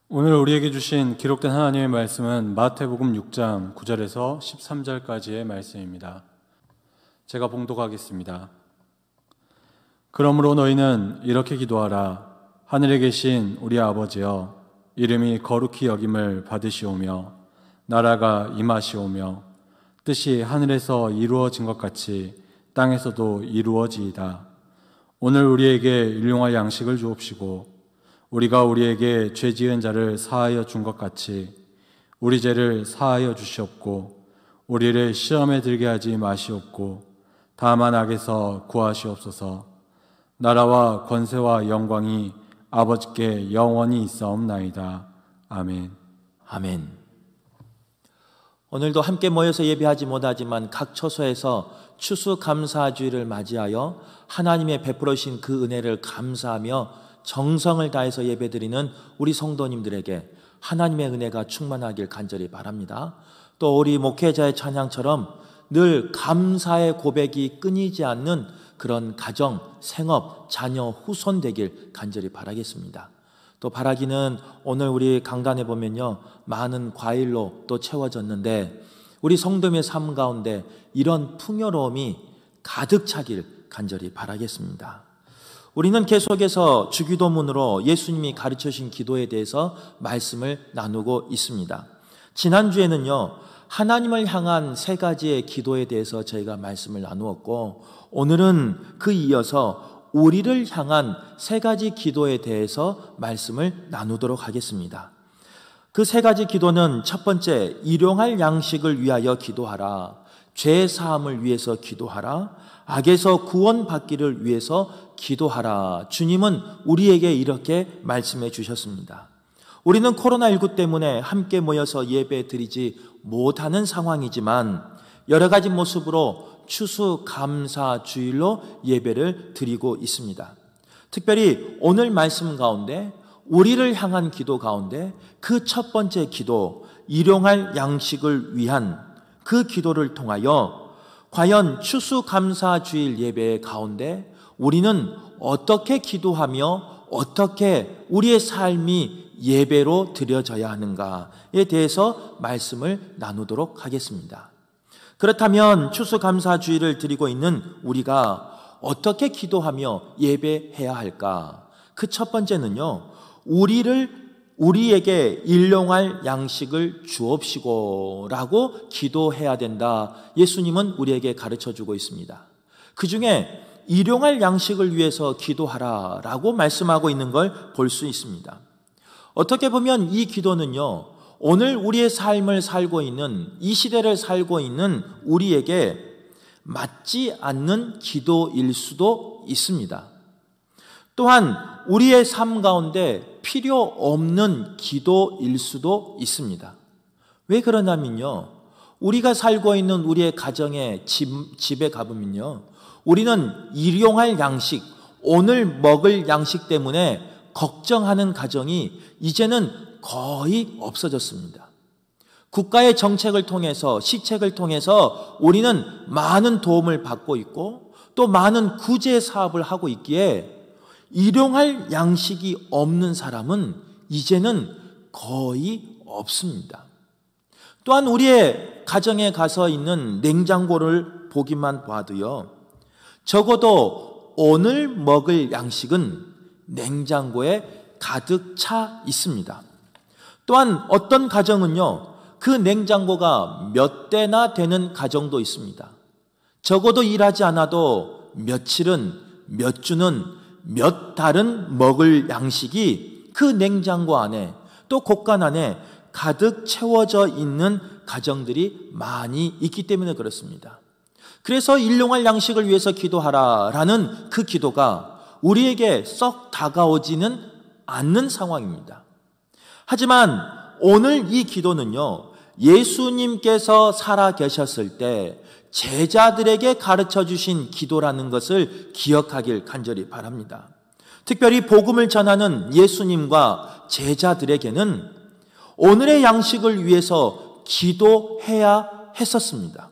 오늘 우리에게 주신 기록된 하나님의 말씀은 마태복음 6장 9절에서 13절까지의 말씀입니다. 제가 봉독하겠습니다. 그러므로 너희는 이렇게 기도하라. 하늘에 계신 우리 아버지여, 이름이 거룩히 여김을 받으시오며 나라가 임하시오며 뜻이 하늘에서 이루어진 것 같이 땅에서도 이루어지이다. 오늘 우리에게 일용할 양식을 주옵시고 우리가 우리에게 죄 지은 자를 사하여 준 것 같이 우리 죄를 사하여 주시옵고 우리를 시험에 들게 하지 마시옵고 다만 악에서 구하시옵소서. 나라와 권세와 영광이 아버지께 영원히 있사옵나이다. 아멘. 아멘. 오늘도 함께 모여서 예배하지 못하지만 각 처소에서 추수감사주의를 맞이하여 하나님의 베풀으신 그 은혜를 감사하며 정성을 다해서 예배드리는 우리 성도님들에게 하나님의 은혜가 충만하길 간절히 바랍니다. 또 우리 목회자의 찬양처럼 늘 감사의 고백이 끊이지 않는 그런 가정, 생업, 자녀, 후손 되길 간절히 바라겠습니다. 또 바라기는 오늘 우리 강단에 보면요, 많은 과일로 또 채워졌는데 우리 성도의 삶 가운데 이런 풍요로움이 가득 차길 간절히 바라겠습니다. 우리는 계속해서 주기도문으로 예수님이 가르쳐주신 기도에 대해서 말씀을 나누고 있습니다. 지난주에는요, 하나님을 향한 세 가지의 기도에 대해서 저희가 말씀을 나누었고, 오늘은 그 이어서 우리를 향한 세 가지 기도에 대해서 말씀을 나누도록 하겠습니다. 그 세 가지 기도는 첫 번째, 일용할 양식을 위하여 기도하라. 죄 사함을 위해서 기도하라. 악에서 구원받기를 위해서 기도하라. 주님은 우리에게 이렇게 말씀해 주셨습니다. 우리는 코로나19 때문에 함께 모여서 예배 드리지 못하는 상황이지만 여러 가지 모습으로 추수감사 주일로 예배를 드리고 있습니다. 특별히 오늘 말씀 가운데 우리를 향한 기도 가운데 그 첫 번째 기도, 일용할 양식을 위한 그 기도를 통하여 과연 추수감사주일 예배 가운데 우리는 어떻게 기도하며 어떻게 우리의 삶이 예배로 드려져야 하는가에 대해서 말씀을 나누도록 하겠습니다. 그렇다면 추수감사주일을 드리고 있는 우리가 어떻게 기도하며 예배해야 할까? 그 첫 번째는요, 우리에게 일용할 양식을 주옵시고 라고 기도해야 된다. 예수님은 우리에게 가르쳐주고 있습니다. 그 중에 일용할 양식을 위해서 기도하라 라고 말씀하고 있는 걸 볼 수 있습니다. 어떻게 보면 이 기도는요, 오늘 우리의 삶을 살고 있는, 이 시대를 살고 있는 우리에게 맞지 않는 기도일 수도 있습니다. 또한 우리의 삶 가운데 필요 없는 기도일 수도 있습니다. 왜 그러냐면요, 우리가 살고 있는 우리의 가정의 집에 가보면요, 우리는 일용할 양식, 오늘 먹을 양식 때문에 걱정하는 가정이 이제는 거의 없어졌습니다. 국가의 정책을 통해서, 시책을 통해서 우리는 많은 도움을 받고 있고 또 많은 구제 사업을 하고 있기에 일용할 양식이 없는 사람은 이제는 거의 없습니다. 또한 우리의 가정에 가서 있는 냉장고를 보기만 봐도요, 적어도 오늘 먹을 양식은 냉장고에 가득 차 있습니다. 또한 어떤 가정은요, 그 냉장고가 몇 대나 되는 가정도 있습니다. 적어도 일하지 않아도 며칠은, 몇 주는, 몇 달은 먹을 양식이 그 냉장고 안에 또 곳간 안에 가득 채워져 있는 가정들이 많이 있기 때문에 그렇습니다. 그래서 일용할 양식을 위해서 기도하라라는 그 기도가 우리에게 썩 다가오지는 않는 상황입니다. 하지만 오늘 이 기도는요, 예수님께서 살아 계셨을 때 제자들에게 가르쳐 주신 기도라는 것을 기억하길 간절히 바랍니다. 특별히 복음을 전하는 예수님과 제자들에게는 오늘의 양식을 위해서 기도해야 했었습니다.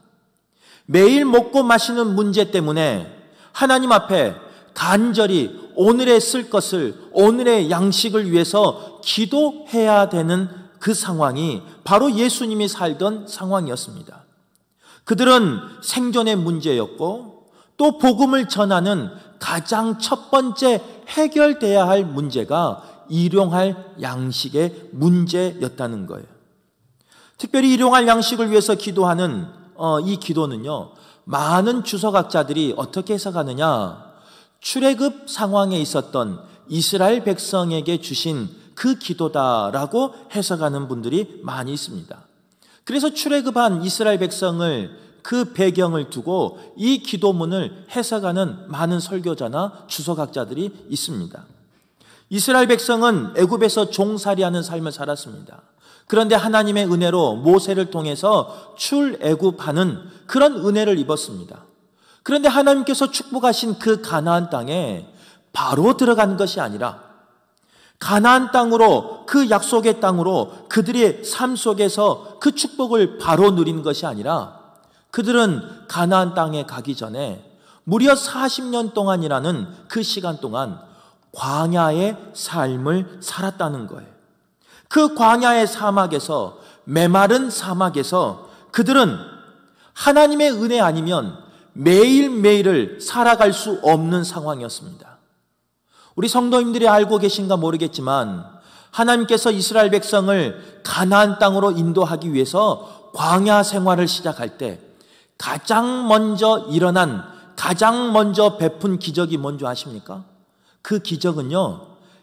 매일 먹고 마시는 문제 때문에 하나님 앞에 간절히 오늘에 쓸 것을, 오늘의 양식을 위해서 기도해야 되는 그 상황이 바로 예수님이 살던 상황이었습니다. 그들은 생존의 문제였고 또 복음을 전하는 가장 첫 번째 해결돼야 할 문제가 일용할 양식의 문제였다는 거예요. 특별히 일용할 양식을 위해서 기도하는 이 기도는요, 많은 주석학자들이 어떻게 해석하느냐, 출애굽 상황에 있었던 이스라엘 백성에게 주신 그 기도다라고 해석하는 분들이 많이 있습니다. 그래서 출애굽한 이스라엘 백성을 그 배경을 두고 이 기도문을 해석하는 많은 설교자나 주석학자들이 있습니다. 이스라엘 백성은 애굽에서 종살이하는 삶을 살았습니다. 그런데 하나님의 은혜로 모세를 통해서 출애굽하는 그런 은혜를 입었습니다. 그런데 하나님께서 축복하신 그 가나안 땅에 바로 들어간 것이 아니라 가나안 땅으로, 그 약속의 땅으로 그들의 삶 속에서 그 축복을 바로 누린 것이 아니라 그들은 가나안 땅에 가기 전에 무려 40년 동안이라는 그 시간 동안 광야의 삶을 살았다는 거예요. 그 광야의 사막에서, 메마른 사막에서 그들은 하나님의 은혜 아니면 매일매일을 살아갈 수 없는 상황이었습니다. 우리 성도님들이 알고 계신가 모르겠지만 하나님께서 이스라엘 백성을 가나안 땅으로 인도하기 위해서 광야 생활을 시작할 때 가장 먼저 일어난, 가장 먼저 베푼 기적이 뭔지 아십니까? 그 기적은요,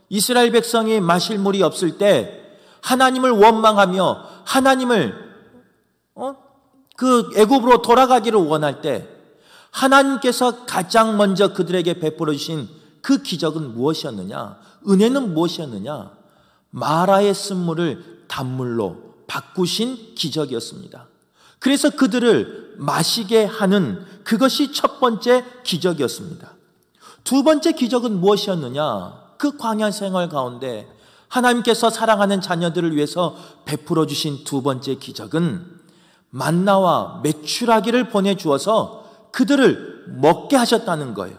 이스라엘 백성이 마실 물이 없을 때 하나님을 원망하며 하나님을 그 애굽으로 돌아가기를 원할 때 하나님께서 가장 먼저 그들에게 베풀어 주신 그 기적은 무엇이었느냐? 은혜는 무엇이었느냐? 마라의 쓴물을 단물로 바꾸신 기적이었습니다. 그래서 그들을 마시게 하는 그것이 첫 번째 기적이었습니다. 두 번째 기적은 무엇이었느냐? 그 광야 생활 가운데 하나님께서 사랑하는 자녀들을 위해서 베풀어 주신 두 번째 기적은 만나와 메추라기를 보내주어서 그들을 먹게 하셨다는 거예요.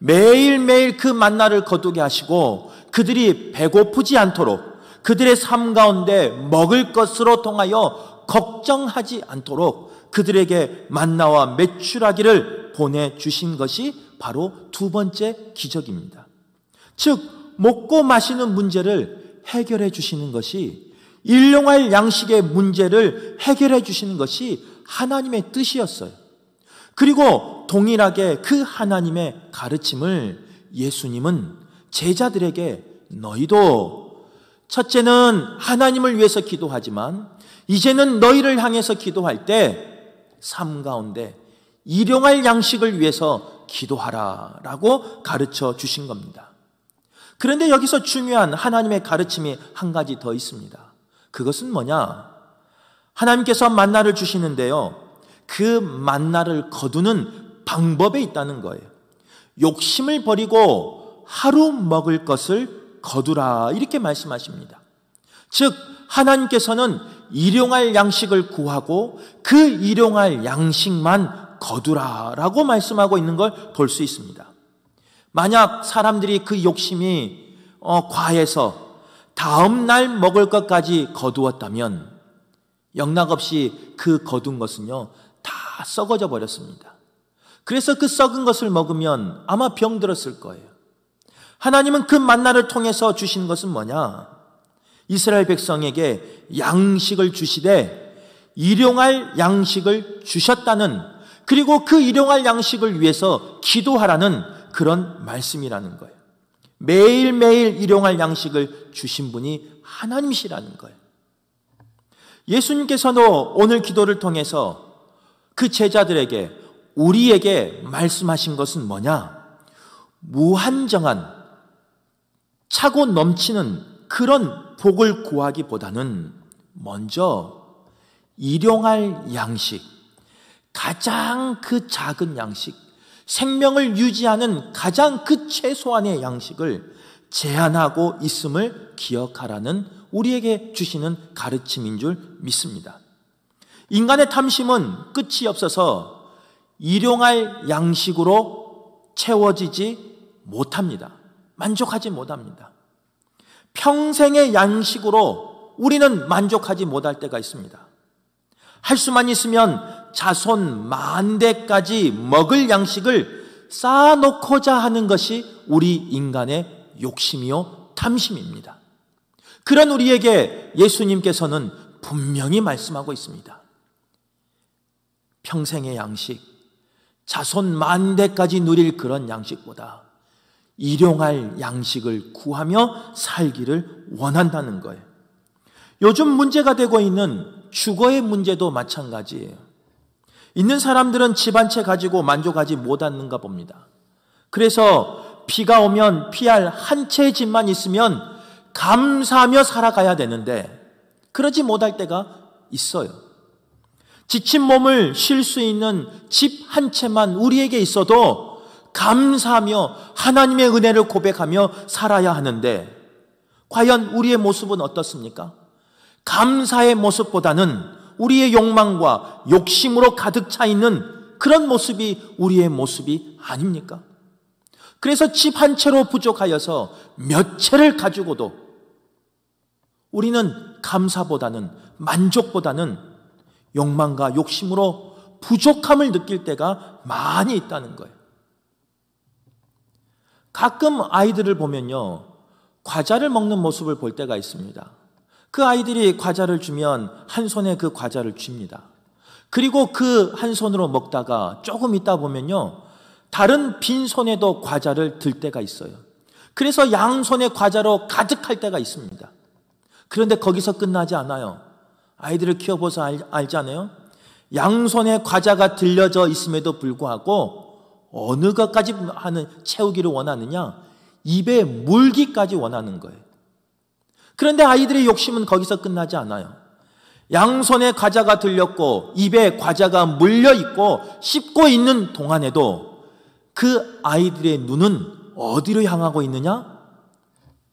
매일매일 그 만나를 거두게 하시고 그들이 배고프지 않도록, 그들의 삶 가운데 먹을 것으로 통하여 걱정하지 않도록 그들에게 만나와 메추라기를 보내주신 것이 바로 두 번째 기적입니다. 즉, 먹고 마시는 문제를 해결해 주시는 것이, 일용할 양식의 문제를 해결해 주시는 것이 하나님의 뜻이었어요. 그리고 동일하게 그 하나님의 가르침을 예수님은 제자들에게 너희도 첫째는 하나님을 위해서 기도하지만 이제는 너희를 향해서 기도할 때 삶 가운데 일용할 양식을 위해서 기도하라 라고 가르쳐 주신 겁니다. 그런데 여기서 중요한 하나님의 가르침이 한 가지 더 있습니다. 그것은 뭐냐? 하나님께서 만나를 주시는데요, 그 만나를 거두는 방법에 있다는 거예요. 욕심을 버리고 하루 먹을 것을 거두라, 이렇게 말씀하십니다. 즉, 하나님께서는 일용할 양식을 구하고 그 일용할 양식만 거두라라고 말씀하고 있는 걸 볼 수 있습니다. 만약 사람들이 그 욕심이 과해서 다음 날 먹을 것까지 거두었다면 영락없이 그 거둔 것은요 다 썩어져 버렸습니다. 그래서 그 썩은 것을 먹으면 아마 병들었을 거예요. 하나님은 그 만나를 통해서 주신 것은 뭐냐? 이스라엘 백성에게 양식을 주시되 일용할 양식을 주셨다는, 그리고 그 일용할 양식을 위해서 기도하라는 그런 말씀이라는 거예요. 매일매일 일용할 양식을 주신 분이 하나님이시라는 거예요. 예수님께서도 오늘 기도를 통해서 그 제자들에게, 우리에게 말씀하신 것은 뭐냐? 무한정한, 차고 넘치는 그런 복을 구하기보다는 먼저 일용할 양식, 가장 그 작은 양식, 생명을 유지하는 가장 그 최소한의 양식을 제한하고 있음을 기억하라는 우리에게 주시는 가르침인 줄 믿습니다. 인간의 탐심은 끝이 없어서 일용할 양식으로 채워지지 못합니다. 만족하지 못합니다. 평생의 양식으로 우리는 만족하지 못할 때가 있습니다. 할 수만 있으면 자손 만대까지 먹을 양식을 쌓아놓고자 하는 것이 우리 인간의 욕심이요 탐심입니다. 그런 우리에게 예수님께서는 분명히 말씀하고 있습니다. 평생의 양식, 자손 만대까지 누릴 그런 양식보다 일용할 양식을 구하며 살기를 원한다는 거예요. 요즘 문제가 되고 있는 주거의 문제도 마찬가지예요. 있는 사람들은 집 한 채 가지고 만족하지 못하는가 봅니다. 그래서 비가 오면 피할 한 채의 집만 있으면 감사하며 살아가야 되는데 그러지 못할 때가 있어요. 지친 몸을 쉴 수 있는 집 한 채만 우리에게 있어도 감사하며 하나님의 은혜를 고백하며 살아야 하는데 과연 우리의 모습은 어떻습니까? 감사의 모습보다는 우리의 욕망과 욕심으로 가득 차 있는 그런 모습이 우리의 모습이 아닙니까? 그래서 집 한 채로 부족하여서 몇 채를 가지고도 우리는 감사보다는 만족보다는 욕망과 욕심으로 부족함을 느낄 때가 많이 있다는 거예요. 가끔 아이들을 보면요, 과자를 먹는 모습을 볼 때가 있습니다. 그 아이들이 과자를 주면 한 손에 그 과자를 줍니다. 그리고 그 한 손으로 먹다가 조금 있다 보면요, 다른 빈 손에도 과자를 들 때가 있어요. 그래서 양손에 과자로 가득할 때가 있습니다. 그런데 거기서 끝나지 않아요. 아이들을 키워봐서 알잖아요. 양손에 과자가 들려져 있음에도 불구하고 어느 것까지 채우기를 원하느냐? 입에 물기까지 원하는 거예요. 그런데 아이들의 욕심은 거기서 끝나지 않아요. 양손에 과자가 들렸고 입에 과자가 물려있고 씹고 있는 동안에도 그 아이들의 눈은 어디로 향하고 있느냐?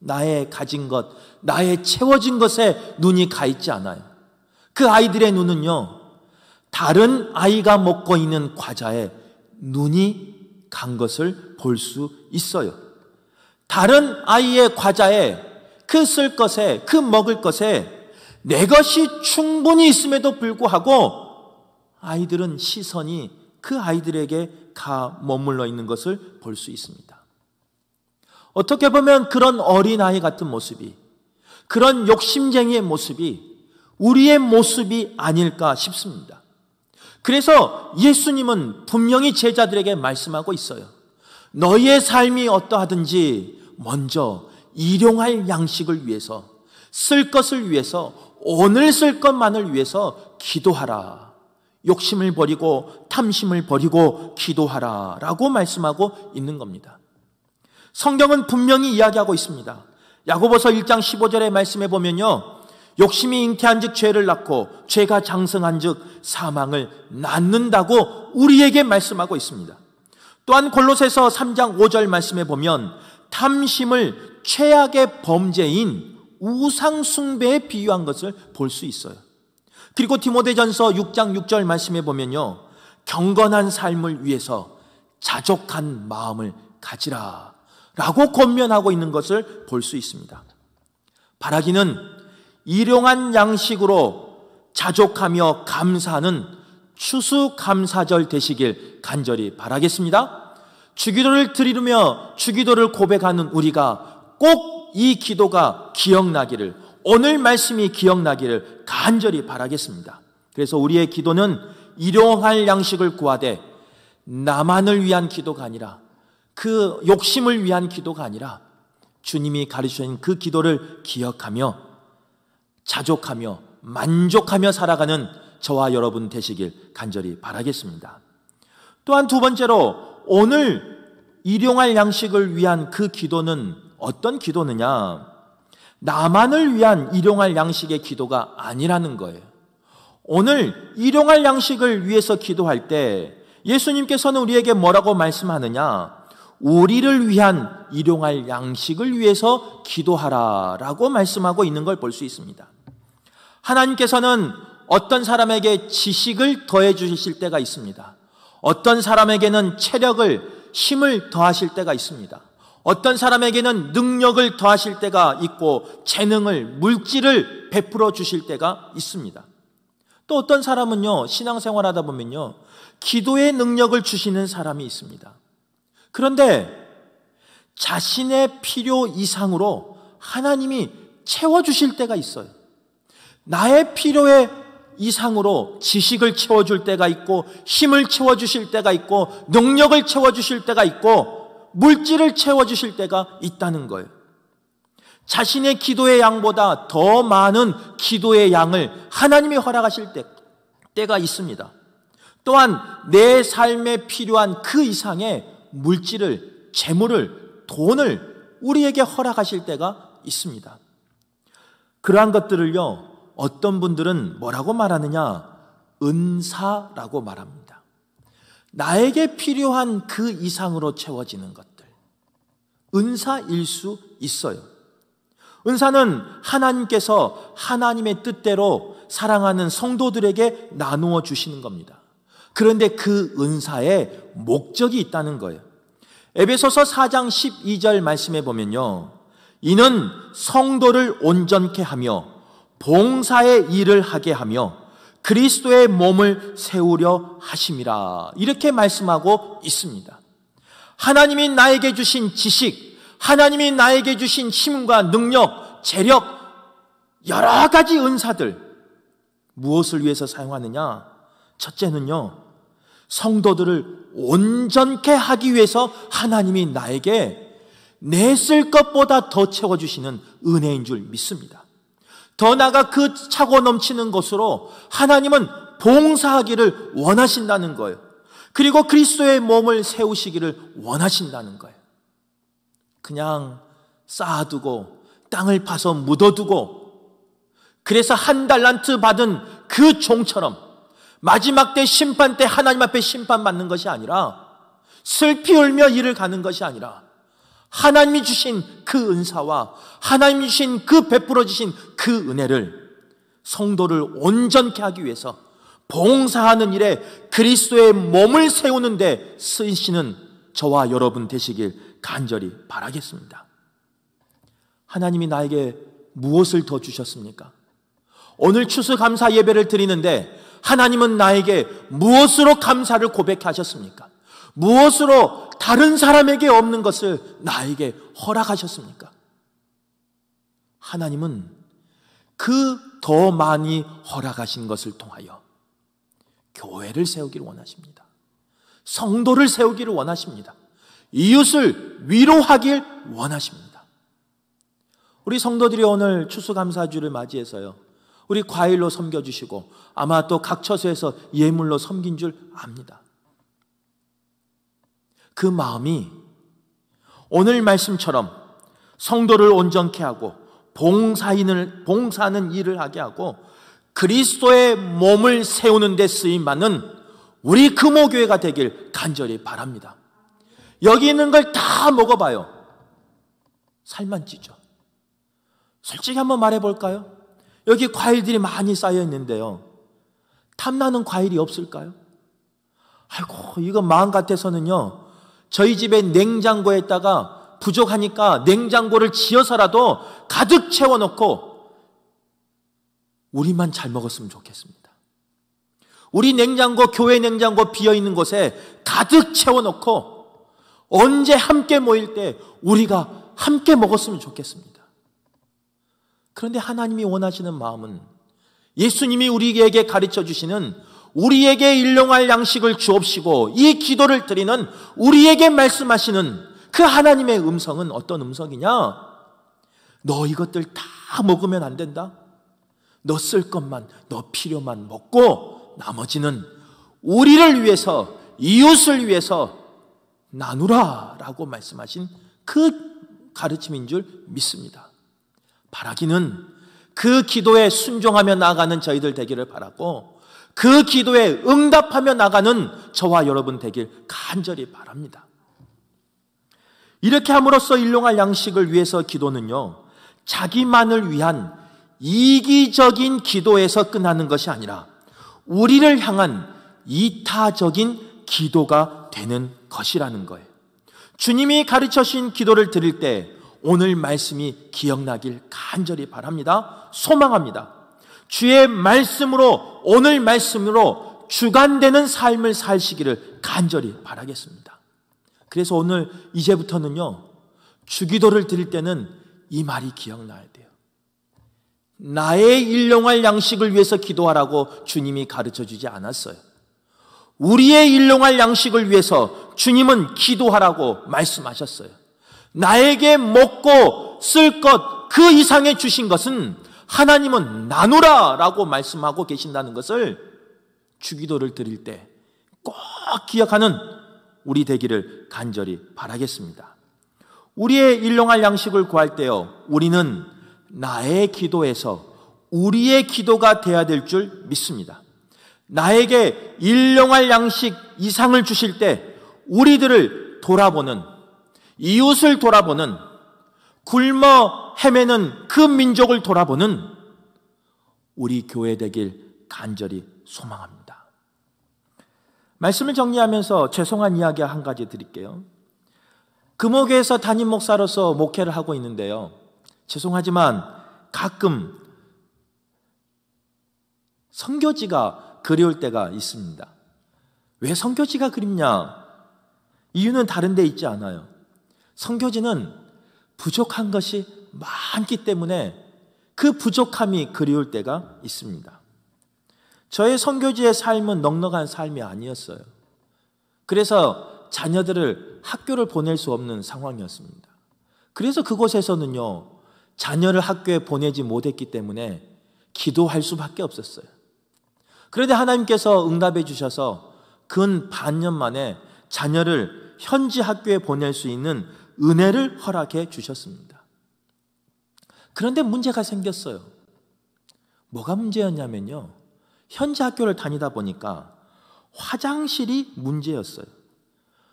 나의 가진 것, 나의 채워진 것에 눈이 가 있지 않아요. 그 아이들의 눈은요, 다른 아이가 먹고 있는 과자에 눈이 간 것을 볼 수 있어요. 다른 아이의 과자에 그 쓸 것에, 그 먹을 것에 내 것이 충분히 있음에도 불구하고 아이들은 시선이 그 아이들에게 가 머물러 있는 것을 볼 수 있습니다. 어떻게 보면 그런 어린아이 같은 모습이, 그런 욕심쟁이의 모습이 우리의 모습이 아닐까 싶습니다. 그래서 예수님은 분명히 제자들에게 말씀하고 있어요. 너희의 삶이 어떠하든지 먼저 일용할 양식을 위해서, 쓸 것을 위해서, 오늘 쓸 것만을 위해서 기도하라. 욕심을 버리고 탐심을 버리고 기도하라 라고 말씀하고 있는 겁니다. 성경은 분명히 이야기하고 있습니다. 야고보서 1장 15절의 말씀에 보면요, 욕심이 잉태한 즉 죄를 낳고 죄가 장성한 즉 사망을 낳는다고 우리에게 말씀하고 있습니다. 또한 골로새서 3장 5절 말씀에 보면 탐심을 최악의 범죄인 우상 숭배에 비유한 것을 볼 수 있어요. 그리고 디모데전서 6장 6절 말씀에 보면요, 경건한 삶을 위해서 자족한 마음을 가지라 라고 권면하고 있는 것을 볼 수 있습니다. 바라기는 일용한 양식으로 자족하며 감사하는 추수감사절 되시길 간절히 바라겠습니다. 주기도를 드리며 주기도를 고백하는 우리가 꼭 이 기도가 기억나기를, 오늘 말씀이 기억나기를 간절히 바라겠습니다. 그래서 우리의 기도는 일용할 양식을 구하되 나만을 위한 기도가 아니라, 그 욕심을 위한 기도가 아니라 주님이 가르치신 그 기도를 기억하며 자족하며 만족하며 살아가는 저와 여러분 되시길 간절히 바라겠습니다. 또한 두 번째로, 오늘 일용할 양식을 위한 그 기도는 어떤 기도느냐? 나만을 위한 일용할 양식의 기도가 아니라는 거예요. 오늘 일용할 양식을 위해서 기도할 때 예수님께서는 우리에게 뭐라고 말씀하느냐? 우리를 위한 일용할 양식을 위해서 기도하라라고 말씀하고 있는 걸 볼 수 있습니다. 하나님께서는 어떤 사람에게 지식을 더해 주실 때가 있습니다. 어떤 사람에게는 체력을, 힘을 더하실 때가 있습니다. 어떤 사람에게는 능력을 더하실 때가 있고 재능을, 물질을 베풀어 주실 때가 있습니다. 또 어떤 사람은요, 신앙생활하다 보면요, 기도의 능력을 주시는 사람이 있습니다. 그런데 자신의 필요 이상으로 하나님이 채워주실 때가 있어요. 나의 필요의 이상으로 지식을 채워줄 때가 있고, 힘을 채워주실 때가 있고, 능력을 채워주실 때가 있고, 물질을 채워주실 때가 있다는 거예요. 자신의 기도의 양보다 더 많은 기도의 양을 하나님이 허락하실 때가 있습니다. 또한 내 삶에 필요한 그 이상의 물질을, 재물을, 돈을 우리에게 허락하실 때가 있습니다. 그러한 것들을요, 어떤 분들은 뭐라고 말하느냐? 은사라고 말합니다. 나에게 필요한 그 이상으로 채워지는 것들, 은사일 수 있어요. 은사는 하나님께서 하나님의 뜻대로 사랑하는 성도들에게 나누어 주시는 겁니다. 그런데 그 은사에 목적이 있다는 거예요. 에베소서 4장 12절 말씀에 보면요, 이는 성도를 온전케 하며 봉사의 일을 하게 하며 그리스도의 몸을 세우려 하심이라, 이렇게 말씀하고 있습니다. 하나님이 나에게 주신 지식, 하나님이 나에게 주신 힘과 능력, 재력, 여러 가지 은사들, 무엇을 위해서 사용하느냐? 첫째는요, 성도들을 온전케 하기 위해서 하나님이 나에게 냈을 것보다 더 채워주시는 은혜인 줄 믿습니다. 더 나아가 그 차고 넘치는 것으로 하나님은 봉사하기를 원하신다는 거예요. 그리고 그리스도의 몸을 세우시기를 원하신다는 거예요. 그냥 쌓아두고 땅을 파서 묻어두고, 그래서 한 달란트 받은 그 종처럼 마지막 때, 심판 때 하나님 앞에 심판받는 것이 아니라, 슬피 울며 일을 가는 것이 아니라, 하나님이 주신 그 은사와 하나님이 주신 그 베풀어 주신 그 은혜를 성도를 온전케 하기 위해서 봉사하는 일에 그리스도의 몸을 세우는 데 쓰이시는 저와 여러분 되시길 간절히 바라겠습니다. 하나님이 나에게 무엇을 더 주셨습니까? 오늘 추수감사 예배를 드리는데 하나님은 나에게 무엇으로 감사를 고백하셨습니까? 무엇으로 다른 사람에게 없는 것을 나에게 허락하셨습니까? 하나님은 그 더 많이 허락하신 것을 통하여 교회를 세우기를 원하십니다. 성도를 세우기를 원하십니다. 이웃을 위로하길 원하십니다. 우리 성도들이 오늘 추수감사주를 맞이해서요, 우리 과일로 섬겨주시고 아마 또 각 처소에서 예물로 섬긴 줄 압니다. 그 마음이 오늘 말씀처럼 성도를 온전케 하고 봉사하는 일을 하게 하고 그리스도의 몸을 세우는 데 쓰임받는 우리 금호교회가 되길 간절히 바랍니다. 여기 있는 걸 다 먹어봐요. 살만 찌죠. 솔직히 한번 말해볼까요? 여기 과일들이 많이 쌓여 있는데요, 탐나는 과일이 없을까요? 아이고, 이거 마음 같아서는요, 저희 집에 냉장고에다가 부족하니까 냉장고를 지어서라도 가득 채워놓고 우리만 잘 먹었으면 좋겠습니다. 우리 냉장고, 교회 냉장고 비어있는 곳에 가득 채워놓고 언제 함께 모일 때 우리가 함께 먹었으면 좋겠습니다. 그런데 하나님이 원하시는 마음은 예수님이 우리에게 가르쳐 주시는, 우리에게 일용할 양식을 주옵시고 이 기도를 드리는 우리에게 말씀하시는 그 하나님의 음성은 어떤 음성이냐? 너 이것들 다 먹으면 안 된다. 너 쓸 것만, 너 필요만 먹고 나머지는 우리를 위해서, 이웃을 위해서 나누라 라고 말씀하신 그 가르침인 줄 믿습니다. 바라기는 그 기도에 순종하며 나아가는 저희들 되기를 바라고, 그 기도에 응답하며 나가는 저와 여러분 되길 간절히 바랍니다. 이렇게 함으로써 일용할 양식을 위해서 기도는요, 자기만을 위한 이기적인 기도에서 끝나는 것이 아니라 우리를 향한 이타적인 기도가 되는 것이라는 거예요. 주님이 가르쳐 주신 기도를 드릴 때 오늘 말씀이 기억나길 간절히 바랍니다. 소망합니다. 주의 말씀으로, 오늘 말씀으로 주관되는 삶을 사시기를 간절히 바라겠습니다. 그래서 오늘 이제부터는요, 주기도를 드릴 때는 이 말이 기억나야 돼요. 나의 일용할 양식을 위해서 기도하라고 주님이 가르쳐 주지 않았어요. 우리의 일용할 양식을 위해서 주님은 기도하라고 말씀하셨어요. 나에게 먹고 쓸 것 그 이상에 주신 것은 하나님은 나누라 라고 말씀하고 계신다는 것을 주기도를 드릴 때 꼭 기억하는 우리 되기를 간절히 바라겠습니다. 우리의 일용할 양식을 구할 때요, 우리는 나의 기도에서 우리의 기도가 돼야 될 줄 믿습니다. 나에게 일용할 양식 이상을 주실 때 우리들을 돌아보는, 이웃을 돌아보는, 굶어 헤매는 그 민족을 돌아보는 우리 교회 되길 간절히 소망합니다. 말씀을 정리하면서 죄송한 이야기 한 가지 드릴게요. 금호교에서 담임 목사로서 목회를 하고 있는데요, 죄송하지만 가끔 선교지가 그리울 때가 있습니다. 왜 선교지가 그립냐? 이유는 다른 데 있지 않아요. 선교지는 부족한 것이 많기 때문에 그 부족함이 그리울 때가 있습니다. 저의 선교지의 삶은 넉넉한 삶이 아니었어요. 그래서 자녀들을 학교를 보낼 수 없는 상황이었습니다. 그래서 그곳에서는요, 자녀를 학교에 보내지 못했기 때문에 기도할 수밖에 없었어요. 그런데 하나님께서 응답해 주셔서 근 반년 만에 자녀를 현지 학교에 보낼 수 있는 은혜를 허락해 주셨습니다. 그런데 문제가 생겼어요. 뭐가 문제였냐면요, 현지 학교를 다니다 보니까 화장실이 문제였어요.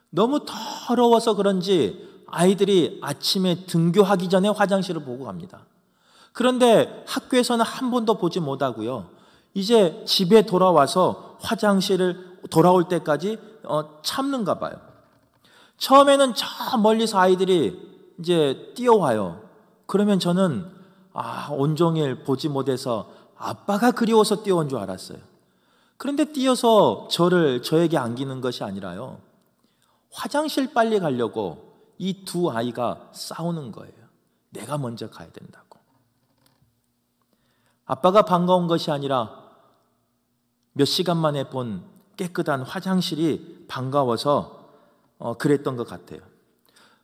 너무 더러워서 그런지 아이들이 아침에 등교하기 전에 화장실을 보고 갑니다. 그런데 학교에서는 한 번도 보지 못하고요, 이제 집에 돌아와서 화장실을 돌아올 때까지 참는가 봐요. 처음에는 저 멀리서 아이들이 이제 뛰어와요. 그러면 저는 온종일 보지 못해서 아빠가 그리워서 뛰어온 줄 알았어요. 그런데 뛰어서 저에게 안기는 것이 아니라요, 화장실 빨리 가려고 이 두 아이가 싸우는 거예요. 내가 먼저 가야 된다고. 아빠가 반가운 것이 아니라 몇 시간 만에 본 깨끗한 화장실이 반가워서 그랬던 것 같아요.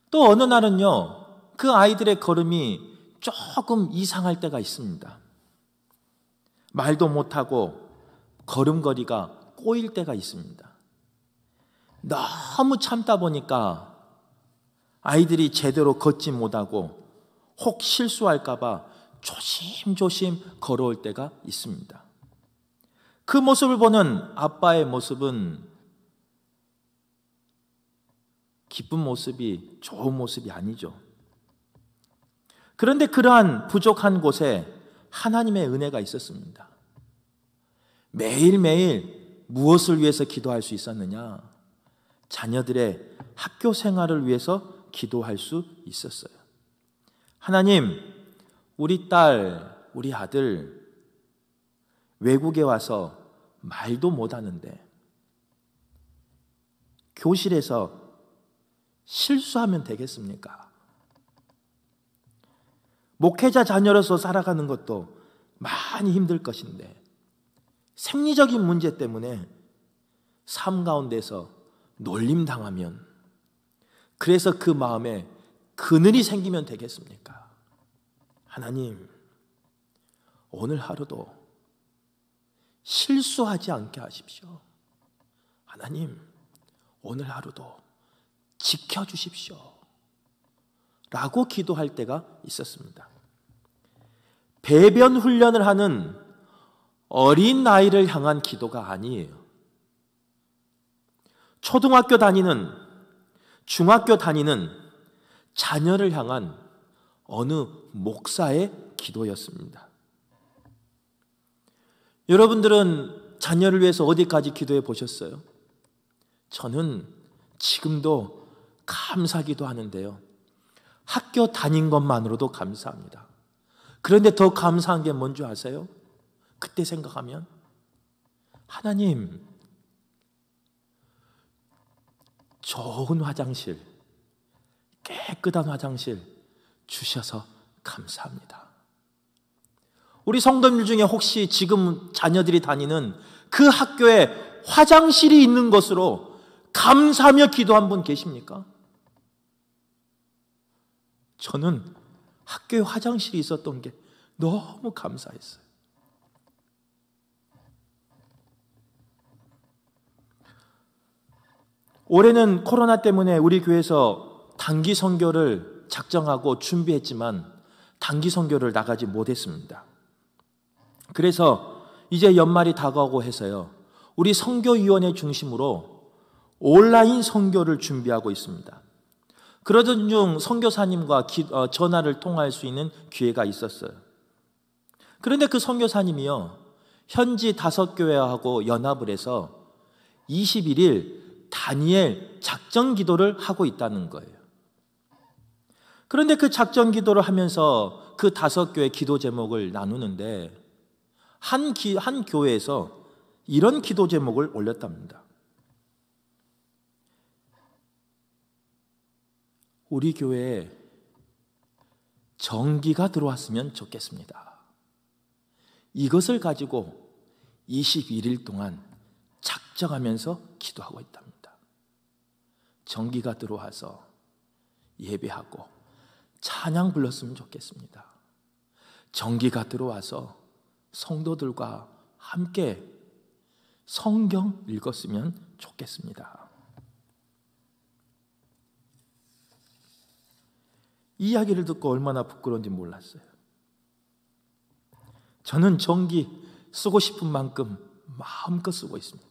또 어느 날은요, 그 아이들의 걸음이 조금 이상할 때가 있습니다. 말도 못하고 걸음걸이가 꼬일 때가 있습니다. 너무 참다 보니까 아이들이 제대로 걷지 못하고 혹 실수할까 봐 조심조심 걸어올 때가 있습니다. 그 모습을 보는 아빠의 모습은 기쁜 모습이, 좋은 모습이 아니죠. 그런데 그러한 부족한 곳에 하나님의 은혜가 있었습니다. 매일매일 무엇을 위해서 기도할 수 있었느냐? 자녀들의 학교 생활을 위해서 기도할 수 있었어요. 하나님, 우리 딸, 우리 아들 외국에 와서 말도 못하는데 교실에서 실수하면 되겠습니까? 목회자 자녀로서 살아가는 것도 많이 힘들 것인데 생리적인 문제 때문에 삶 가운데서 놀림당하면, 그래서 그 마음에 그늘이 생기면 되겠습니까? 하나님, 오늘 하루도 실수하지 않게 하십시오. 하나님, 오늘 하루도 지켜주십시오. 라고 기도할 때가 있었습니다. 배변 훈련을 하는 어린 아이를 향한 기도가 아니에요. 초등학교 다니는, 중학교 다니는 자녀를 향한 어느 목사의 기도였습니다. 여러분들은 자녀를 위해서 어디까지 기도해 보셨어요? 저는 지금도 감사기도 하는데요, 학교 다닌 것만으로도 감사합니다. 그런데 더 감사한 게 뭔지 아세요? 그때 생각하면 하나님, 좋은 화장실, 깨끗한 화장실 주셔서 감사합니다. 우리 성도님들 중에 혹시 지금 자녀들이 다니는 그 학교에 화장실이 있는 것으로 감사하며 기도한 분 계십니까? 저는 학교에 화장실이 있었던 게 너무 감사했어요. 올해는 코로나 때문에 우리 교회에서 단기 선교를 작정하고 준비했지만 단기 선교를 나가지 못했습니다. 그래서 이제 연말이 다가오고 해서요, 우리 선교위원회 중심으로 온라인 선교를 준비하고 있습니다. 그러던 중 선교사님과 전화를 통화할 수 있는 기회가 있었어요. 그런데 그 선교사님이요, 현지 5교회하고 연합을 해서 21일 다니엘 작전 기도를 하고 있다는 거예요. 그런데 그 작전 기도를 하면서 그 5교회 기도 제목을 나누는데 한 교회에서 이런 기도 제목을 올렸답니다. 우리 교회에 전기가 들어왔으면 좋겠습니다. 이것을 가지고 21일 동안 작정하면서 기도하고 있답니다. 전기가 들어와서 예배하고 찬양 불렀으면 좋겠습니다. 전기가 들어와서 성도들과 함께 성경 읽었으면 좋겠습니다. 이 이야기를 듣고 얼마나 부끄러운지 몰랐어요. 저는 전기 쓰고 싶은 만큼 마음껏 쓰고 있습니다.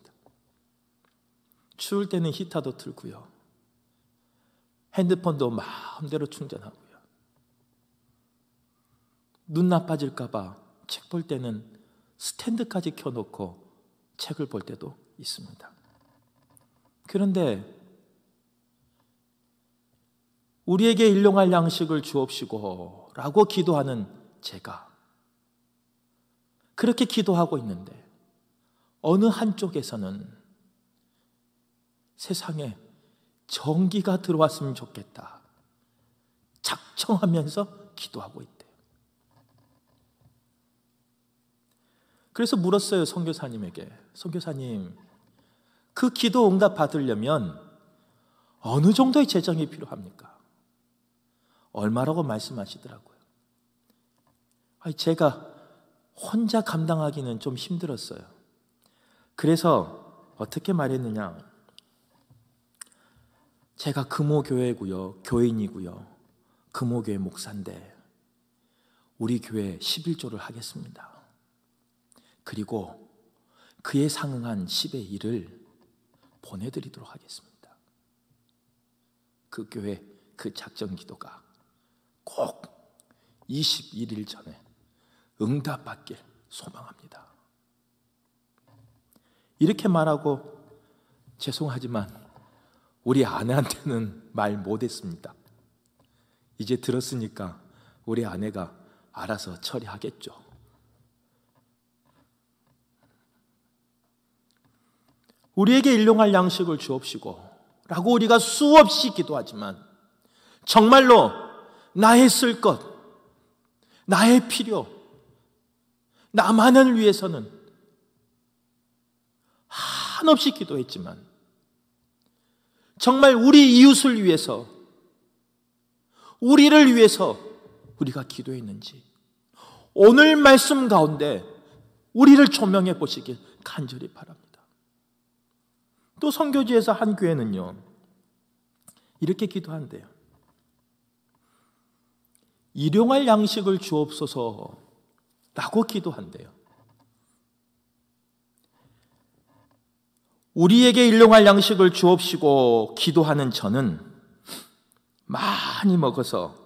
추울 때는 히터도 틀고요, 핸드폰도 마음대로 충전하고요, 눈 나빠질까 봐 책 볼 때는 스탠드까지 켜놓고 책을 볼 때도 있습니다. 그런데 우리에게 일용할 양식을 주옵시고 라고 기도하는 제가 그렇게 기도하고 있는데 어느 한쪽에서는 세상에 전기가 들어왔으면 좋겠다 작정하면서 기도하고 있대요. 그래서 물었어요, 선교사님에게. 선교사님, 그 기도 응답 받으려면 어느 정도의 재정이 필요합니까? 얼마라고 말씀하시더라고요. 제가 혼자 감당하기는 좀 힘들었어요. 그래서 어떻게 말했느냐, 제가 금호교회고요, 교인이고요, 금호교회 목사인데 우리 교회 11조를 하겠습니다. 그리고 그에 상응한 10의 1을 보내드리도록 하겠습니다. 그 교회 그 작전 기도가 꼭 21일 전에 응답받길 소망합니다. 이렇게 말하고 죄송하지만 우리 아내한테는 말 못했습니다. 이제 들었으니까 우리 아내가 알아서 처리하겠죠. 우리에게 일용할 양식을 주옵시고 라고 우리가 수없이 기도하지만 정말로 나의 쓸 것, 나의 필요, 나만을 위해서는 한없이 기도했지만 정말 우리 이웃을 위해서, 우리를 위해서 우리가 기도했는지 오늘 말씀 가운데 우리를 조명해 보시길 간절히 바랍니다. 또 선교지에서 한 교회는요, 이렇게 기도한대요. 일용할 양식을 주옵소서 라고 기도한대요. 우리에게 일용할 양식을 주옵시고 기도하는 저는 많이 먹어서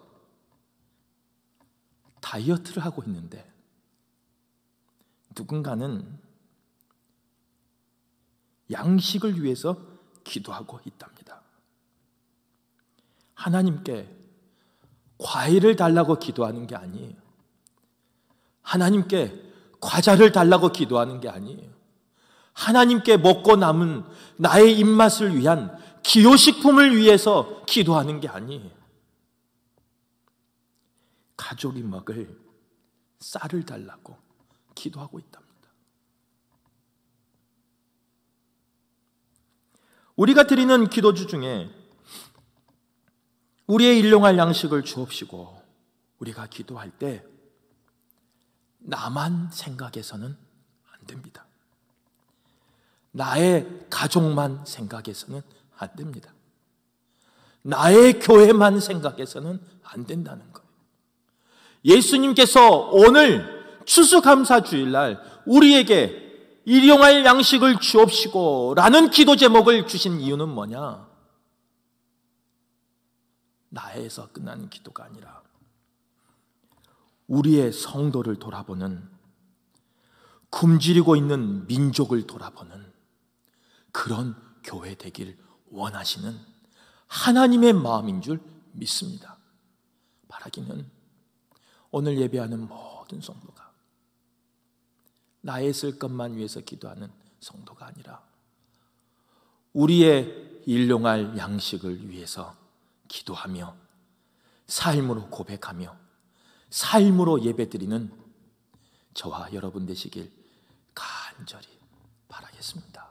다이어트를 하고 있는데 누군가는 양식을 위해서 기도하고 있답니다. 하나님께 과일을 달라고 기도하는 게 아니에요. 하나님께 과자를 달라고 기도하는 게 아니에요. 하나님께 먹고 남은 나의 입맛을 위한 기호식품을 위해서 기도하는 게 아니에요. 가족이 먹을 쌀을 달라고 기도하고 있답니다. 우리가 드리는 기도주 중에 우리의 일용할 양식을 주옵시고, 우리가 기도할 때 나만 생각해서는 안 됩니다. 나의 가족만 생각해서는 안 됩니다. 나의 교회만 생각해서는 안 된다는 거예요. 예수님께서 오늘 추수감사주일날 우리에게 일용할 양식을 주옵시고 라는 기도 제목을 주신 이유는 뭐냐? 나에서 끝나는 기도가 아니라 우리의 성도를 돌아보는, 굶주리고 있는 민족을 돌아보는 그런 교회 되길 원하시는 하나님의 마음인 줄 믿습니다. 바라기는 오늘 예배하는 모든 성도가 나의 쓸 것만 위해서 기도하는 성도가 아니라 우리의 일용할 양식을 위해서 기도하며 삶으로 고백하며 삶으로 예배드리는 저와 여러분 되시길 간절히 바라겠습니다.